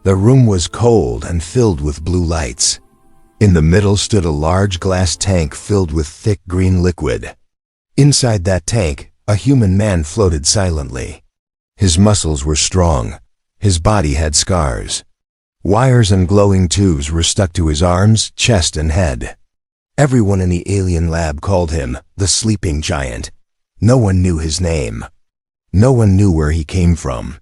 The room was cold and filled with blue lights. In the middle stood a large glass tank filled with thick green liquid. Inside that tank, a human man floated silently. His muscles were strong. His body had scars. Wires and glowing tubes were stuck to his arms, chest, and head. Everyone in the alien lab called him the sleeping giant. No one knew his name. No one knew where he came from.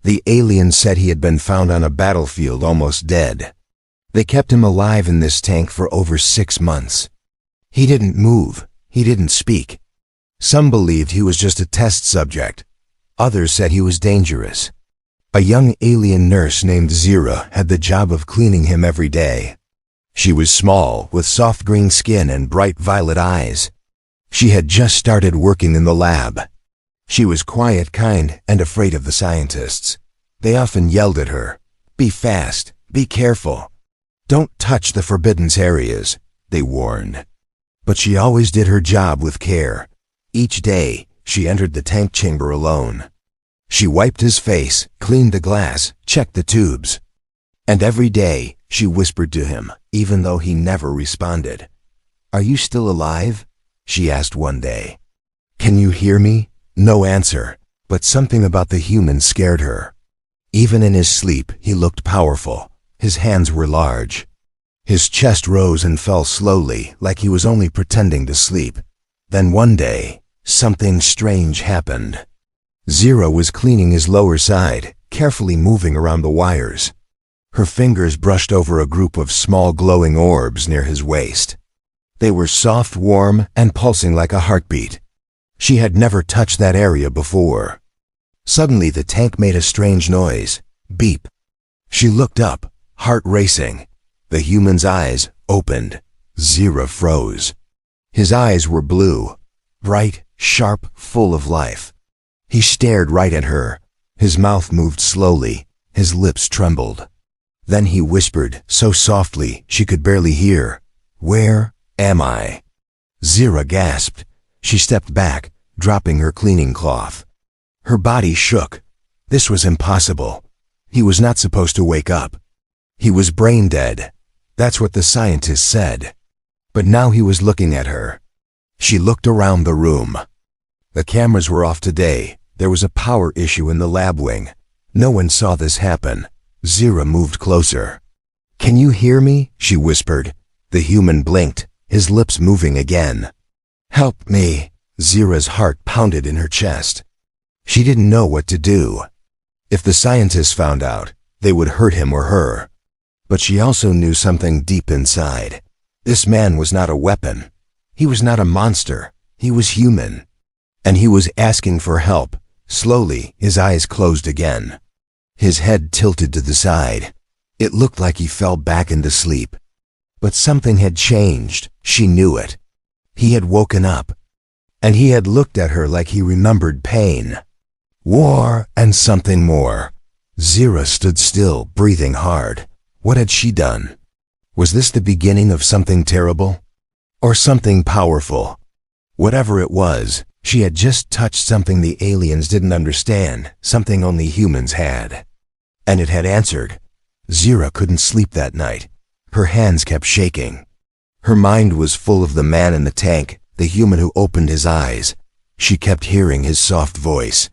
The aliens said he had been found on a battlefield almost dead. They kept him alive in this tank for over 6 months. He didn't move. He didn't speak. Some believed he was just a test subject. Others said he was dangerous. A young alien nurse named Zira had the job of cleaning him every day. She was small, with soft green skin and bright violet eyes. She had just started working in the lab. She was quiet, kind, and afraid of the scientists. They often yelled at her, "Be fast, be careful. Don't touch the forbidden areas," they warned. But she always did her job with care. Each day, she entered the tank chamber alone. She wiped his face, cleaned the glass, checked the tubes. And every day, she whispered to him, even though he never responded. "Are you still alive?" she asked one day. "Can you hear me?" No answer, but something about the human scared her. Even in his sleep, he looked powerful. His hands were large. His chest rose and fell slowly, like he was only pretending to sleep. Then one day, something strange happened. Zira was cleaning his lower side, carefully moving around the wires. Her fingers brushed over a group of small glowing orbs near his waist. They were soft, warm, and pulsing like a heartbeat. She had never touched that area before. Suddenly the tank made a strange noise. Beep. She looked up, heart racing. The human's eyes opened. Zira froze. His eyes were blue, bright, sharp, full of life. He stared right at her. His mouth moved slowly. His lips trembled. Then he whispered, so softly she could barely hear, "Where am I?" Zira gasped. She stepped back, dropping her cleaning cloth. Her body shook. This was impossible. He was not supposed to wake up. He was brain dead. That's what the scientists said. But now he was looking at her. She looked around the room. The cameras were off today. There was a power issue in the lab wing. No one saw this happen. Zira moved closer. "Can you hear me?" she whispered. The human blinked, his lips moving again. "Help me." Zira's heart pounded in her chest. She didn't know what to do. If the scientists found out, they would hurt him or her. But she also knew something deep inside. This man was not a weapon. He was not a monster. He was human. And he was asking for help. Slowly, his eyes closed again. His head tilted to the side. It looked like he fell back into sleep. But something had changed. She knew it. He had woken up. And he had looked at her like he remembered pain. War and something more. Zira stood still, breathing hard. What had she done? Was this the beginning of something terrible? Or something powerful? Whatever it was, she had just touched something the aliens didn't understand, something only humans had. And it had answered. Zira couldn't sleep that night. Her hands kept shaking. Her mind was full of the man in the tank, the human who opened his eyes. She kept hearing his soft voice.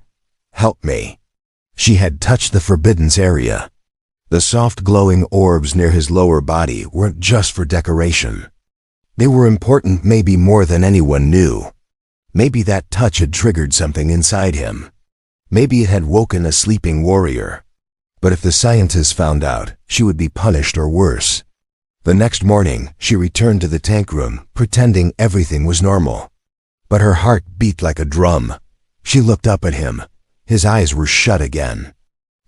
"Help me." She had touched the forbidden area. The soft glowing orbs near his lower body weren't just for decoration. They were important, maybe more than anyone knew. Maybe that touch had triggered something inside him. Maybe it had woken a sleeping warrior. But if the scientists found out, she would be punished or worse. The next morning, she returned to the tank room, pretending everything was normal. But her heart beat like a drum. She looked up at him. His eyes were shut again.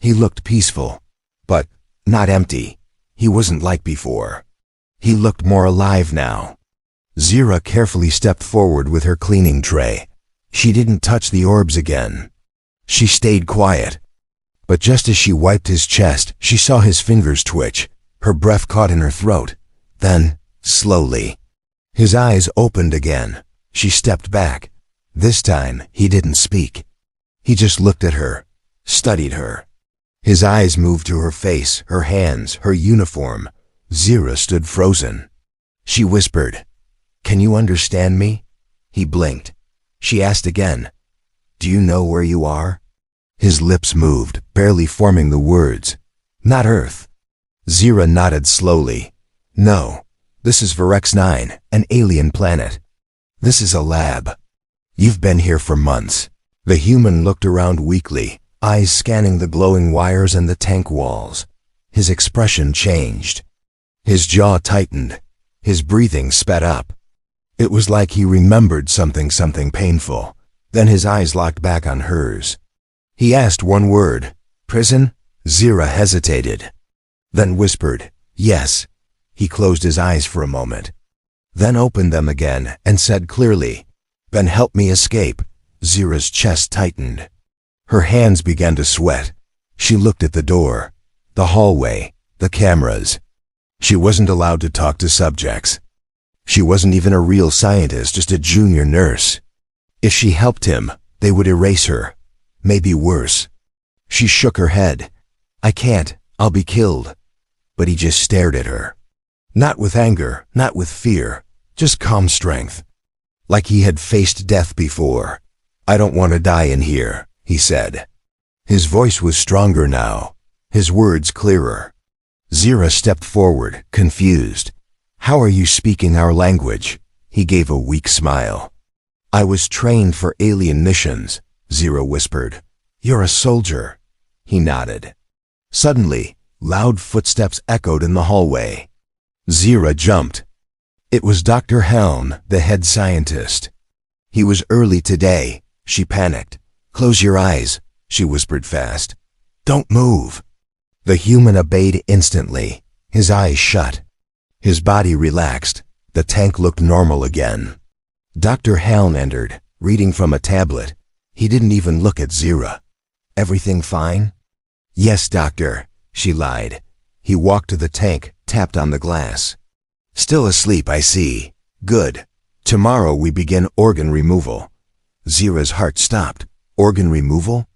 He looked peaceful, but not empty. He wasn't like before. He looked more alive now. Zira carefully stepped forward with her cleaning tray. She didn't touch the orbs again. She stayed quiet. But just as she wiped his chest, she saw his fingers twitch. Her breath caught in her throat. Then, slowly, his eyes opened again. She stepped back. This time, he didn't speak. He just looked at her, studied her. His eyes moved to her face, her hands, her uniform. Zira stood frozen. She whispered, "Can you understand me?" He blinked. She asked again, "Do you know where you are?" His lips moved, barely forming the words, "Not Earth." Zira nodded slowly. "No, this is Virex 9, an alien planet. This is a lab. You've been here for months." The human looked around weakly, eyes scanning the glowing wires and the tank walls. His expression changed. His jaw tightened. His breathing sped up. It was like he remembered something painful. Then his eyes locked back on hers. He asked one word, "Prison?" Zira hesitated, then whispered, "Yes." He closed his eyes for a moment, then opened them again and said clearly, "Then help me escape." Zira's chest tightened. Her hands began to sweat. She looked at the door, the hallway, the cameras. She wasn't allowed to talk to subjects. She wasn't even a real scientist, just a junior nurse. If she helped him, they would erase her. Maybe worse. She shook her head. "I can't. I'll be killed." But he just stared at her. Not with anger, not with fear, just calm strength. Like he had faced death before. "I don't want to die in here," he said. His voice was stronger now, his words clearer. Zira stepped forward, confused. "How are you speaking our language?" He gave a weak smile. "I was trained for alien missions," Zira whispered. "You're a soldier." He nodded. Suddenly, loud footsteps echoed in the hallway. Zira jumped. It was Dr. Helm, the head scientist. He was early today. She panicked. "Close your eyes," she whispered fast. "Don't move." The human obeyed instantly, his eyes shut. His body relaxed. The tank looked normal again. Dr. Helm entered, reading from a tablet. He didn't even look at Zira. "Everything fine?" "Yes, doctor," she lied. He walked to the tank, tapped on the glass. "Still asleep, I see. Good. Tomorrow we begin organ removal." Zira's heart stopped. Organ removal?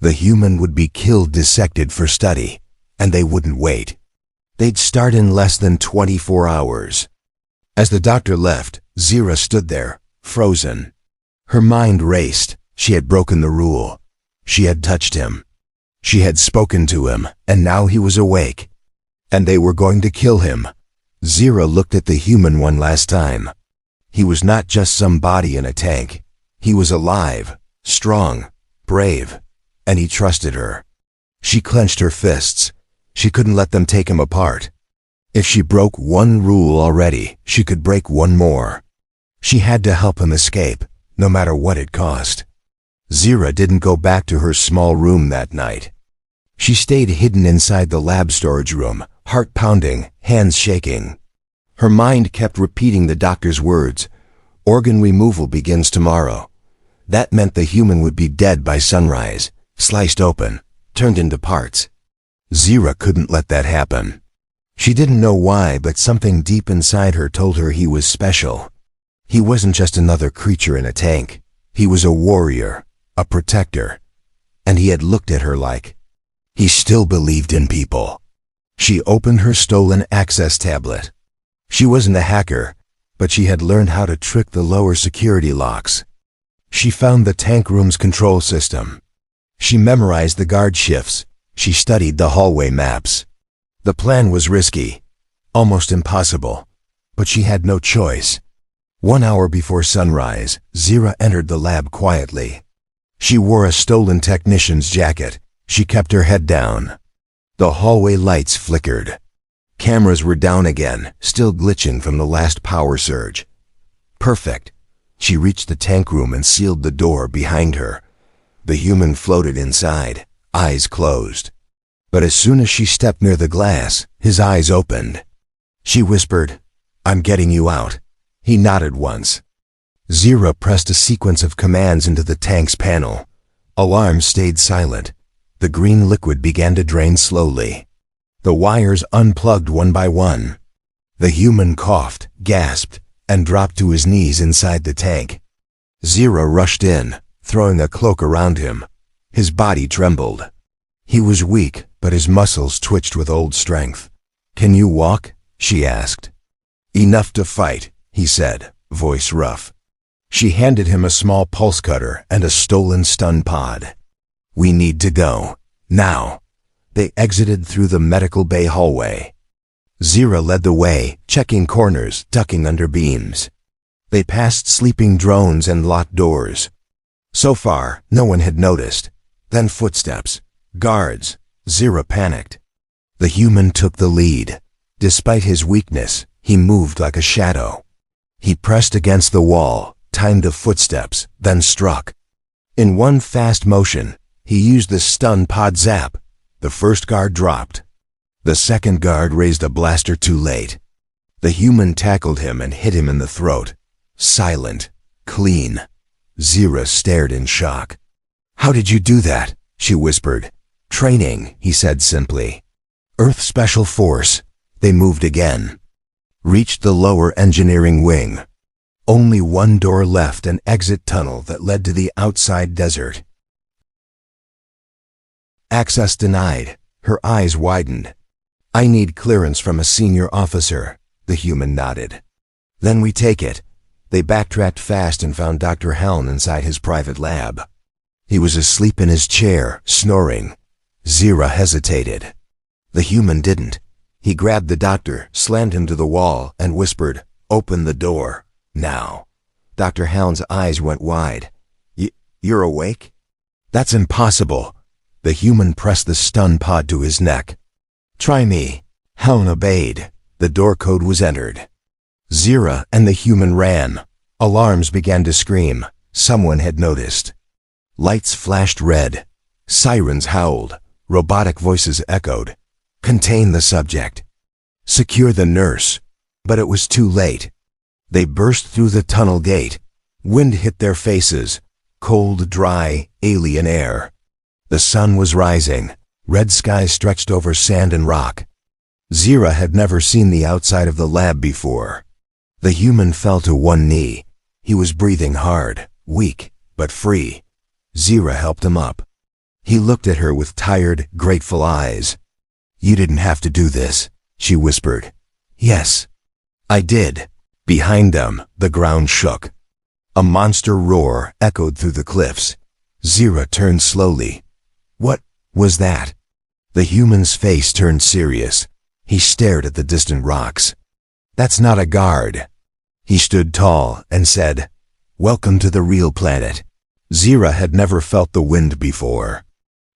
The human would be killed, dissected for study, and they wouldn't wait. They'd start in less than 24 hours. As the doctor left, Zira stood there, frozen. Her mind raced. She had broken the rule. She had touched him. She had spoken to him, and now he was awake. And they were going to kill him. Zira looked at the human one last time. He was not just some body in a tank. He was alive, strong, brave, and he trusted her. She clenched her fists. She couldn't let them take him apart. If she broke one rule already, she could break one more. She had to help him escape, no matter what it cost. Zira didn't go back to her small room that night. She stayed hidden inside the lab storage room, heart pounding, hands shaking. Her mind kept repeating the doctor's words. Organ removal begins tomorrow. That meant the human would be dead by sunrise, sliced open, turned into parts. Zira couldn't let that happen. She didn't know why, but something deep inside her told her he was special. He wasn't just another creature in a tank. He was a warrior, a protector. And he had looked at her like he still believed in people. She opened her stolen access tablet. She wasn't a hacker, but she had learned how to trick the lower security locks. She found the tank room's control system. She memorized the guard shifts. She studied the hallway maps. The plan was risky, almost impossible, but she had no choice. 1 hour before sunrise, Zira entered the lab quietly. She wore a stolen technician's jacket. She kept her head down. The hallway lights flickered. Cameras were down again, still glitching from the last power surge. Perfect. She reached the tank room and sealed the door behind her. The human floated inside, eyes closed. But as soon as she stepped near the glass, his eyes opened. She whispered, "I'm getting you out." He nodded once. Zira pressed a sequence of commands into the tank's panel. Alarms stayed silent. The green liquid began to drain slowly. The wires unplugged one by one. The human coughed, gasped, and dropped to his knees inside the tank. Zira rushed in, throwing a cloak around him. His body trembled. He was weak, but his muscles twitched with old strength. "Can you walk?" she asked. "Enough to fight," he said, voice rough. She handed him a small pulse cutter and a stolen stun pod. "We need to go. Now." They exited through the medical bay hallway. Zira led the way, checking corners, ducking under beams. They passed sleeping drones and locked doors. So far, no one had noticed. Then footsteps. Guards. Zira panicked. The human took the lead. Despite his weakness, he moved like a shadow. He pressed against the wall, timed the footsteps, then struck. In one fast motion, he used the stun pod zap. The first guard dropped. The second guard raised a blaster too late. The human tackled him and hit him in the throat. Silent. Clean. Zira stared in shock. "How did you do that?" she whispered. "Training," he said simply. "Earth Special Force." They moved again. Reached the lower engineering wing. Only one door left, an exit tunnel that led to the outside desert. Access denied. Her eyes widened. "I need clearance from a senior officer," the human nodded. "Then we take it." They backtracked fast and found Dr. Helm inside his private lab. He was asleep in his chair, snoring. Zira hesitated. The human didn't. He grabbed the doctor, slammed him to the wall, and whispered, "Open the door. Now." Dr. Helm's eyes went wide. You're awake?" "That's impossible." The human pressed the stun pod to his neck. "Try me." Helm obeyed. The door code was entered. Zira and the human ran. Alarms began to scream. Someone had noticed. Lights flashed red. Sirens howled. Robotic voices echoed. "Contain the subject. Secure the nurse." But it was too late. They burst through the tunnel gate. Wind hit their faces. Cold, dry, alien air. The sun was rising. Red skies stretched over sand and rock. Zira had never seen the outside of the lab before. The human fell to one knee. He was breathing hard, weak, but free. Zira helped him up. He looked at her with tired, grateful eyes. "You didn't have to do this," she whispered. "Yes, I did." Behind them, the ground shook. A monster roar echoed through the cliffs. Zira turned slowly. What was that? The human's face turned serious. He stared at the distant rocks. "That's not a guard." He stood tall and said, "Welcome to the real planet." Zira had never felt the wind before.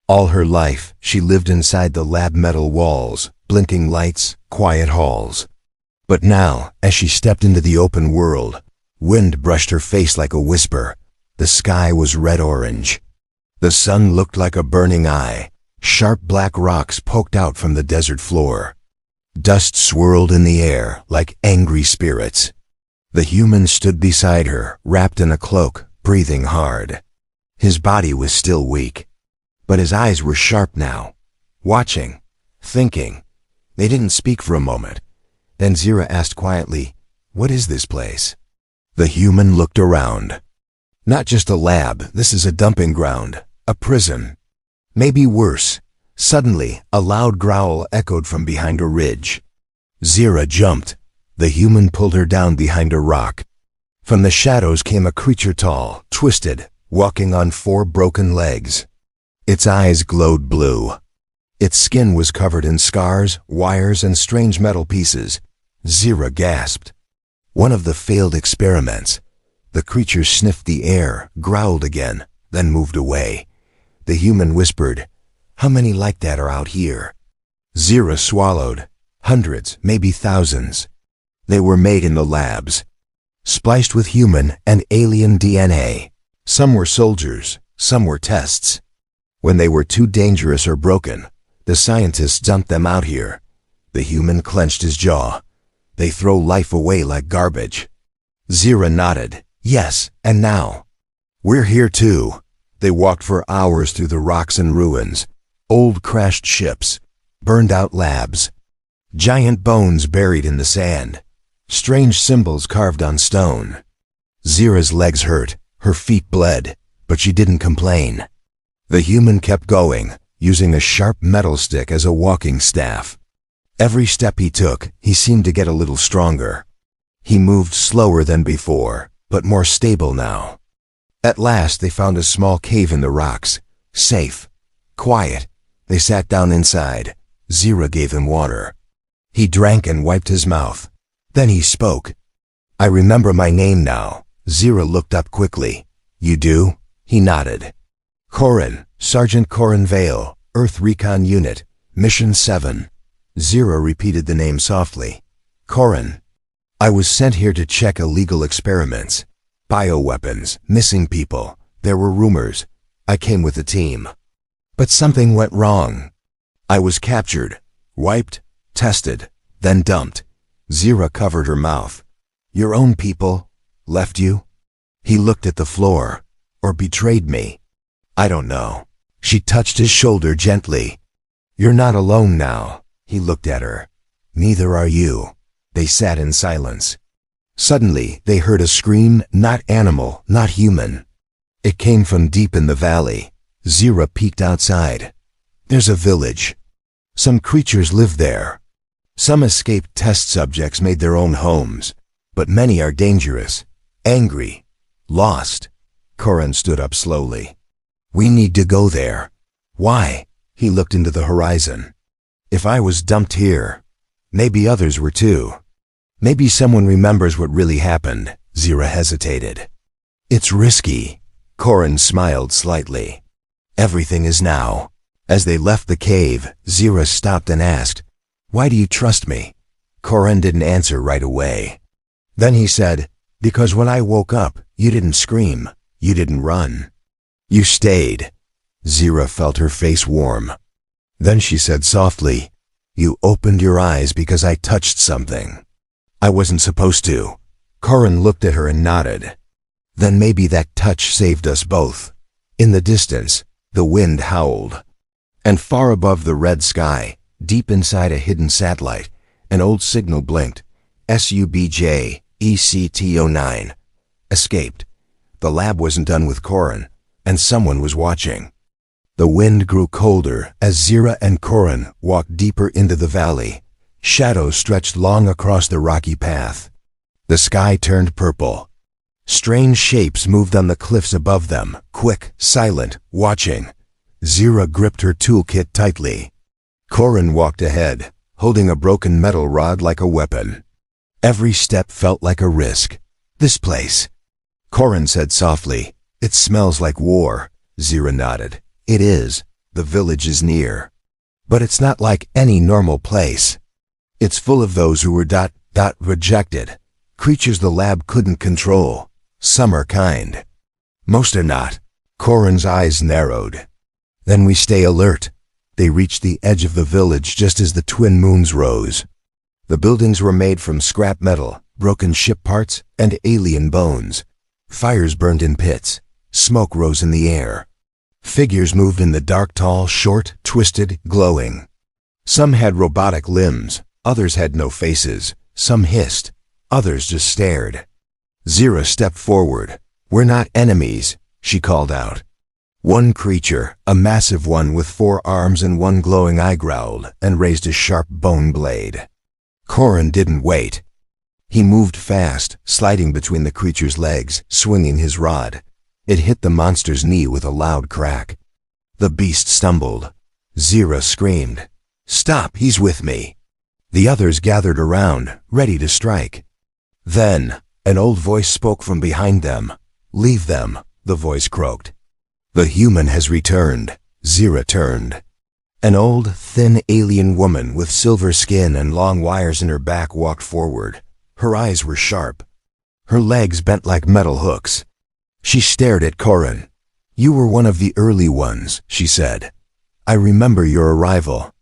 All her life, she lived inside the lab metal walls, blinking lights, quiet halls. But now, as she stepped into the open world, wind brushed her face like a whisper. The sky was red-orange. The sun looked like a burning eye. Sharp black rocks poked out from the desert floor. Dust swirled in the air like angry spirits. The human stood beside her, wrapped in a cloak, breathing hard. His body was still weak, but his eyes were sharp now, watching, thinking. They didn't speak for a moment. Then Zira asked quietly, "What is this place?" The human looked around. "Not just a lab, this is a dumping ground, a prison. Maybe worse." Suddenly, a loud growl echoed from behind a ridge. Zira jumped. The human pulled her down behind a rock. From the shadows came a creature tall, twisted, walking on 4 broken legs. Its eyes glowed blue. Its skin was covered in scars, wires, and strange metal pieces. Zira gasped. One of the failed experiments. The creature sniffed the air, growled again, then moved away. The human whispered, "How many like that are out here?" Zira swallowed. Hundreds, maybe thousands. They were made in the labs, spliced with human and alien DNA. Some were soldiers, some were tests. When they were too dangerous or broken, the scientists dumped them out here. The human clenched his jaw. "They throw life away like garbage." Zira nodded. "Yes, and now we're here too." They walked for hours through the rocks and ruins. Old crashed ships, burned out labs, giant bones buried in the sand, strange symbols carved on stone. Zira's legs hurt, her feet bled, but she didn't complain. The human kept going, using a sharp metal stick as a walking staff. Every step he took, he seemed to get a little stronger. He moved slower than before, but more stable now. At last they found a small cave in the rocks. Safe. Quiet. They sat down inside. Zira gave him water. He drank and wiped his mouth. Then he spoke. "I remember my name now." Zira looked up quickly. "You do?" He nodded. "Corin, Sergeant Corin Vale, Earth Recon Unit, Mission 7. Zira repeated the name softly. "Corin. I was sent here to check illegal experiments. Bioweapons, missing people. There were rumors. I came with a team. But something went wrong. I was captured, wiped, tested, then dumped." Zira covered her mouth. "Your own people left you?" He looked at the floor. "Or betrayed me? I don't know." She touched his shoulder gently. "You're not alone now." He looked at her. "Neither are you." They sat in silence. Suddenly, they heard a scream, not animal, not human. It came from deep in the valley. Zira peeked outside. "There's a village. Some creatures live there. Some escaped test subjects made their own homes, but many are dangerous, angry, lost." Corin stood up slowly. "We need to go there." "Why?" He looked into the horizon. "If I was dumped here, maybe others were too. Maybe someone remembers what really happened." Zira hesitated. "It's risky." Corin smiled slightly. "Everything is now." As they left the cave, Zira stopped and asked, "Why do you trust me?" Corin didn't answer right away. Then he said, "Because when I woke up, you didn't scream. You didn't run. You stayed." Zira felt her face warm. Then she said softly, "You opened your eyes because I touched something. I wasn't supposed to." Corin looked at her and nodded. "Then maybe that touch saved us both." In the distance, the wind howled. And far above the red sky, deep inside a hidden satellite, an old signal blinked. SUBJ ECT09. Escaped. The lab wasn't done with Corin, and someone was watching. The wind grew colder as Zira and Corin walked deeper into the valley. Shadows stretched long across the rocky path. The sky turned purple. Strange shapes moved on the cliffs above them, quick, silent, watching. Zira gripped her toolkit tightly. Corin walked ahead, holding a broken metal rod like a weapon. Every step felt like a risk. "This place," Corin said softly. "It smells like war." Zira nodded. "It is. The village is near. But it's not like any normal place. It's full of those who were rejected. Creatures the lab couldn't control. Some are kind. Most are not." Corin's eyes narrowed. "Then we stay alert." They reached the edge of the village just as the twin moons rose. The buildings were made from scrap metal, broken ship parts, and alien bones. Fires burned in pits. Smoke rose in the air. Figures moved in the dark, tall, short, twisted, glowing. Some had robotic limbs. Others had no faces. Some hissed. Others just stared. Zira stepped forward. "We're not enemies," she called out. One creature, a massive one with 4 arms and 1 glowing eye, growled and raised a sharp bone blade. Corin didn't wait. He moved fast, sliding between the creature's legs, swinging his rod. It hit the monster's knee with a loud crack. The beast stumbled. Zira screamed, "Stop, he's with me." The others gathered around, ready to strike. Then, an old voice spoke from behind them. "Leave them," the voice croaked. "The human has returned." Zira turned. An old, thin alien woman with silver skin and long wires in her back walked forward. Her eyes were sharp. Her legs bent like metal hooks. She stared at Corin. "You were one of the early ones," she said. "I remember your arrival.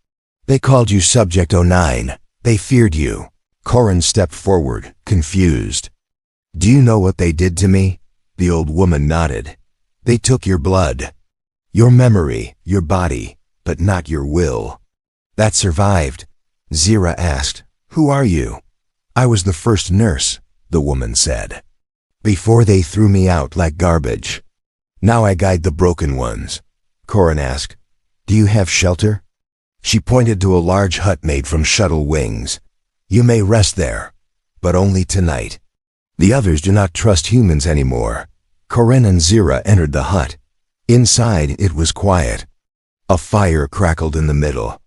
They called you Subject 09. They feared you." Corin stepped forward, confused. "Do you know what they did to me?" The old woman nodded. "They took your blood, your memory, your body, but not your will." "That survived?" Zira asked. "Who are you?" "I was the first nurse," the woman said. "Before they threw me out like garbage. Now I guide the broken ones." Corin asked, Do you have shelter? She pointed to a large hut made from shuttle wings. You may rest there, but only tonight. The others do not trust humans anymore. Corinne and Zira entered the hut. Inside, it was quiet. A fire crackled in the middle.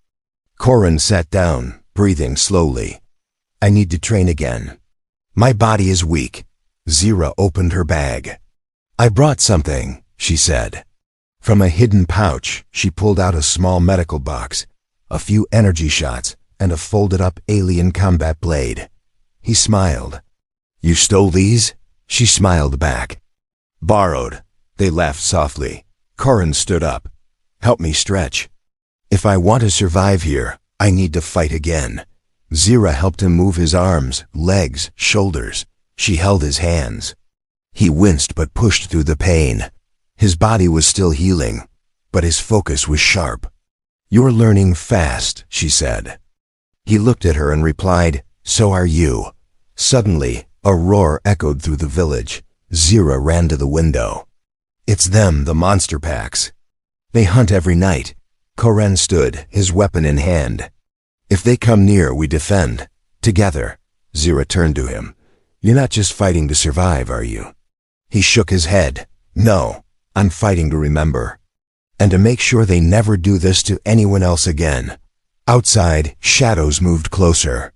Corinne sat down, breathing slowly. I need to train again. My body is weak. Zira opened her bag. I brought something, she said. From a hidden pouch, she pulled out a small medical box, a few energy shots, and a folded-up alien combat blade. He smiled. You stole these? She smiled back. Borrowed. They laughed softly. Corinne stood up. Help me stretch. If I want to survive here, I need to fight again. Zira helped him move his arms, legs, shoulders. She held his hands. He winced but pushed through the pain. His body was still healing, but his focus was sharp. You're learning fast, she said. He looked at her and replied, So are you. Suddenly, a roar echoed through the village. Zira ran to the window. It's them, the monster packs. They hunt every night. Corinne stood, his weapon in hand. If they come near, we defend. Together. Zira turned to him. You're not just fighting to survive, are you? He shook his head. No, I'm fighting to remember. And to make sure they never do this to anyone else again. Outside, shadows moved closer.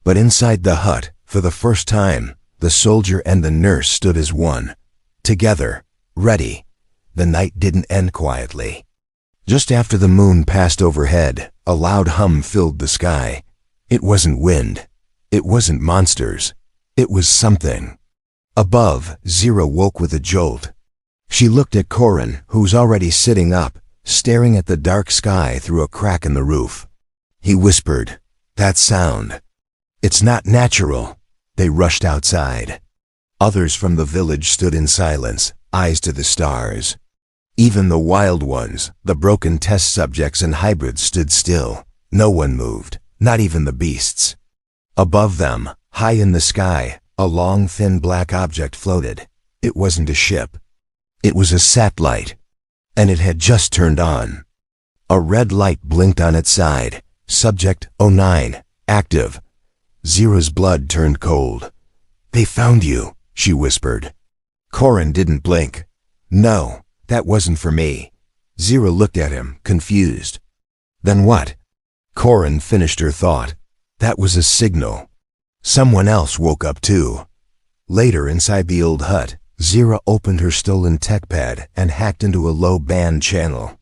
But inside the hut, for the first time, the soldier and the nurse stood as one. Together, ready. The night didn't end quietly. Just after the moon passed overhead, a loud hum filled the sky. It wasn't wind. It wasn't monsters. It was something. Above, Zira woke with a jolt. She looked at Corinne, who was already sitting up, staring at the dark sky through a crack in the roof. He whispered, That sound. It's not natural. They rushed outside. Others from the village stood in silence, eyes to the stars. Even the wild ones, the broken test subjects and hybrids stood still. No one moved, not even the beasts. Above them, high in the sky, a long, thin black object floated. It wasn't a ship. It was a satellite, and it had just turned on. A red light blinked on its side. Subject 09, active. Zira's blood turned cold. They found you, she whispered. Corinne didn't blink. No, that wasn't for me. Zira looked at him, confused. Then what? Corinne finished her thought. That was a signal. Someone else woke up too. Later, inside the old hut, Zira opened her stolen tech pad and hacked into a low-band channel.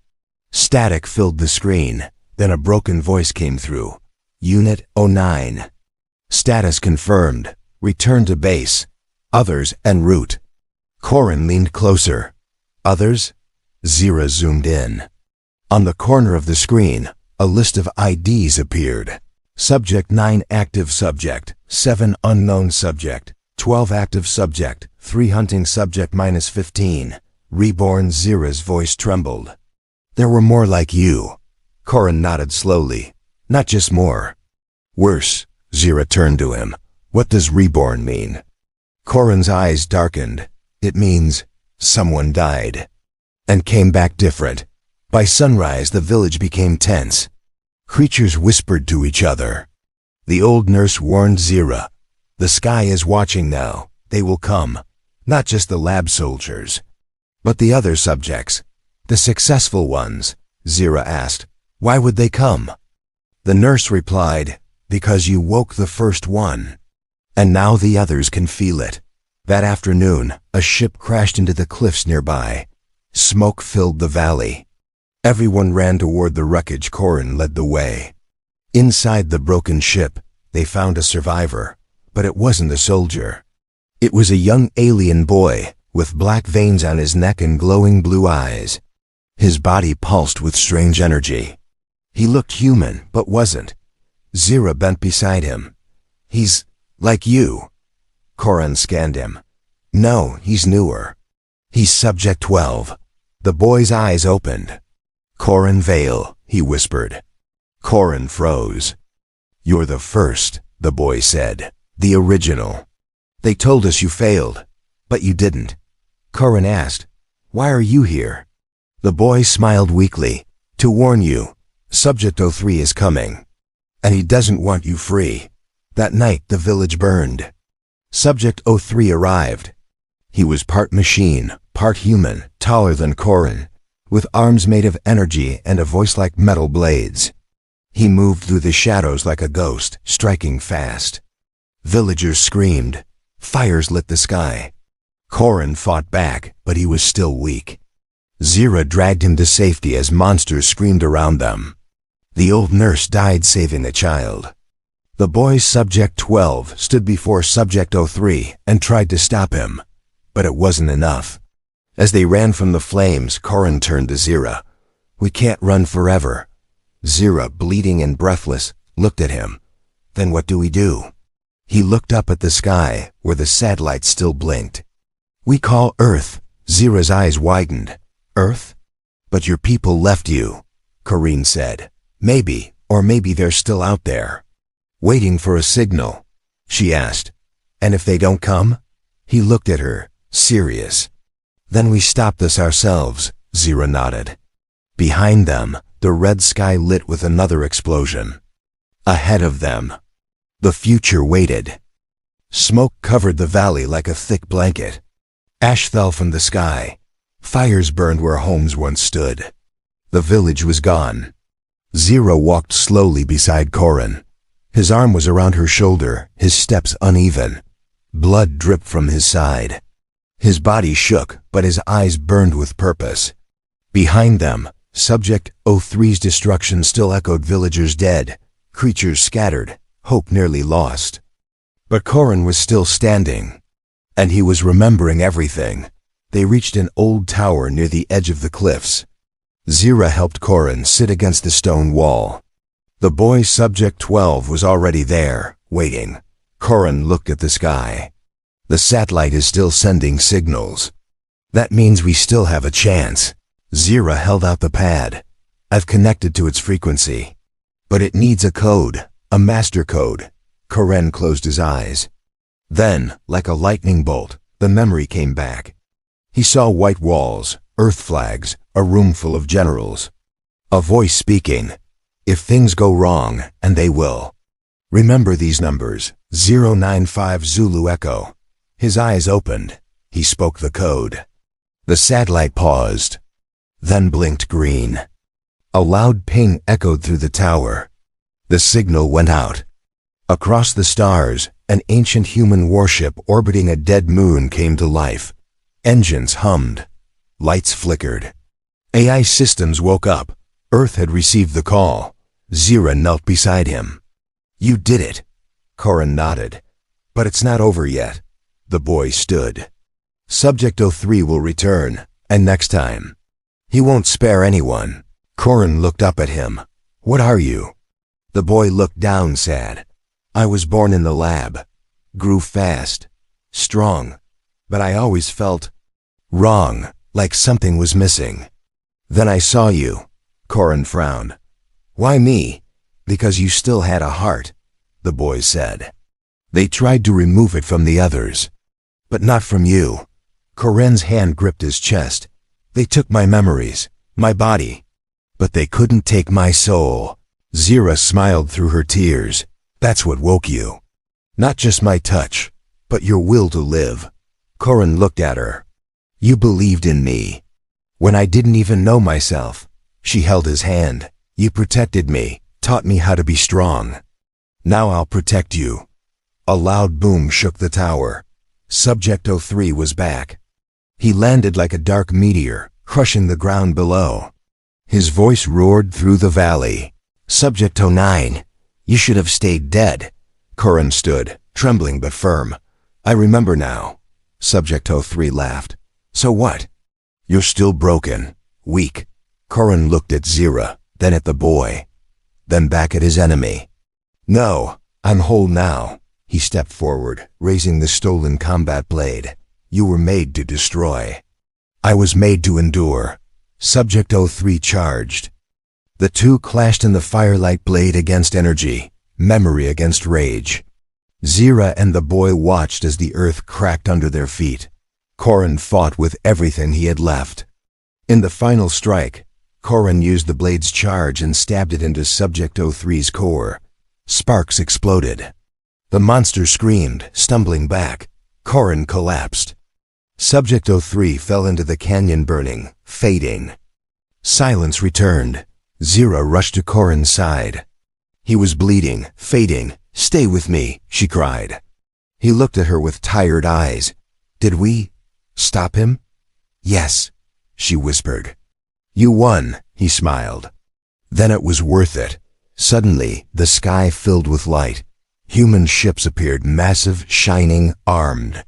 Static filled the screen. Then a broken voice came through. Unit 09. Status confirmed. Return to base. Others en route. Corinne leaned closer. Others? Zira zoomed in. On the corner of the screen, a list of IDs appeared. Subject 9 active subject, 7 unknown subject, 12 active subject, 3 hunting subject -15. Reborn. Zira's voice trembled. There were more like you. Corinne nodded slowly. Not just more. Worse. Zira turned to him. What does reborn mean? Corinne's eyes darkened. It means someone died. And came back different. By sunrise, the village became tense. Creatures whispered to each other. The old nurse warned Zira. The sky is watching now. They will come. Not just the lab soldiers. But the other subjects. The successful ones. Zira asked. Why would they come? The nurse replied, Because you woke the first one. And now the others can feel it. That afternoon, a ship crashed into the cliffs nearby. Smoke filled the valley. Everyone ran toward the wreckage. Corinne led the way. Inside the broken ship, they found a survivor, but it wasn't a soldier. It was a young alien boy, with black veins on his neck and glowing blue eyes. His body pulsed with strange energy. He looked human, but wasn't. Zira bent beside him. He's like you. Corinne scanned him. No, he's newer. He's Subject 12. The boy's eyes opened. Corinne Vale, he whispered. Corinne froze. You're the first, the boy said. The original. They told us you failed, but you didn't. Corinne asked, Why are you here? The boy smiled weakly. To warn you, Subject 03 is coming. And he doesn't want you free. That night, the village burned. Subject 03 arrived. He was part machine, part human, taller than Corin, with arms made of energy and a voice like metal blades. He moved through the shadows like a ghost, striking fast. Villagers screamed. Fires lit the sky. Corin fought back, but he was still weak. Zira dragged him to safety as monsters screamed around them. The old nurse died saving a child. The boy Subject 12 stood before Subject 03 and tried to stop him, but it wasn't enough. As they ran from the flames, Corin turned to Zira. "We can't run forever." Zira, bleeding and breathless, looked at him. "Then what do we do?" He looked up at the sky, where the satellites still blinked. "We call Earth." Zira's eyes widened. "Earth? But your people left you," Corinne said. "Maybe, or maybe they're still out there." "Waiting for a signal," she asked. "And if they don't come?" He looked at her, serious. "Then we stop this ourselves," Zira nodded. Behind them, the red sky lit with another explosion. Ahead of them, the future waited. Smoke covered the valley like a thick blanket. Ash fell from the sky. Fires burned where homes once stood. The village was gone. Zira walked slowly beside Corin. His arm was around her shoulder, his steps uneven. Blood dripped from his side. His body shook, but his eyes burned with purpose. Behind them, Subject 03's destruction still echoed, villagers dead, creatures scattered, hope nearly lost. But Corin was still standing. And he was remembering everything. They reached an old tower near the edge of the cliffs. Zira helped Corin sit against the stone wall. The boy Subject 12 was already there, waiting. Corin looked at the sky. "The satellite is still sending signals. That means we still have a chance." Zira held out the pad. "I've connected to its frequency. But it needs a code, a master code." Corin closed his eyes. Then, like a lightning bolt, the memory came back. He saw white walls, earth flags, a room full of generals. A voice speaking. "If things go wrong, and they will. Remember these numbers, 095 Zulu Echo." His eyes opened. He spoke the code. The satellite paused, then blinked green. A loud ping echoed through the tower. The signal went out. Across the stars, an ancient human warship orbiting a dead moon came to life. Engines hummed. Lights flickered. AI systems woke up. Earth had received the call. Zira knelt beside him. "You did it." Corin nodded. "But it's not over yet." The boy stood. "Subject 03 will return, and next time. He won't spare anyone." Corin looked up at him. "What are you?" The boy looked down, sad. "I was born in the lab. Grew fast. Strong. But I always felt wrong, like something was missing. Then I saw you." Corin frowned. "Why me?" "Because you still had a heart," the boy said. "They tried to remove it from the others. But not from you." Corin's hand gripped his chest. "They took my memories, my body. But they couldn't take my soul." Zira smiled through her tears. "That's what woke you. Not just my touch, but your will to live." Corin looked at her. "You believed in me. When I didn't even know myself." She held his hand. "You protected me, taught me how to be strong. Now I'll protect you." A loud boom shook the tower. Subject 03 was back. He landed like a dark meteor, crushing the ground below. His voice roared through the valley. "Subject 09, you should have stayed dead." Corin stood, trembling but firm. "I remember now." Subject 03 laughed. "So what? You're still broken, weak." Corin looked at Zira, then at the boy, then back at his enemy. "No, I'm whole now." He stepped forward, raising the stolen combat blade. "You were made to destroy. I was made to endure." Subject 03 charged. The two clashed in the firelight, blade against energy, memory against rage. Zira and the boy watched as the earth cracked under their feet. Corin fought with everything he had left. In the final strike, Corin used the blade's charge and stabbed it into Subject 03's core. Sparks exploded. The monster screamed, stumbling back. Corin collapsed. Subject 03 fell into the canyon, burning, fading. Silence returned. Zira rushed to Corin's side. He was bleeding, fading. "Stay with me," she cried. He looked at her with tired eyes. "Did we stop him?" "Yes," she whispered. "You won," he smiled. "Then it was worth it." Suddenly, the sky filled with light. Human ships appeared, massive, shining, armed.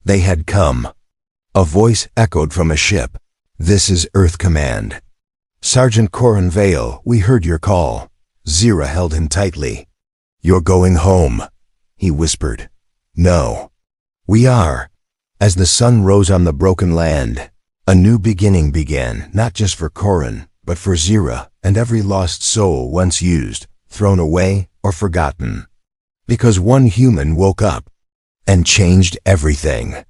They had come. A voice echoed from a ship. "This is Earth Command." "Sergeant Corin Vale, we heard your call." Zira held him tightly. "You're going home," he whispered. "No. We are." As the sun rose on the broken land, a new beginning began, not just for Corin, but for Zira and every lost soul once used, thrown away, or forgotten. Because one human woke up and changed everything.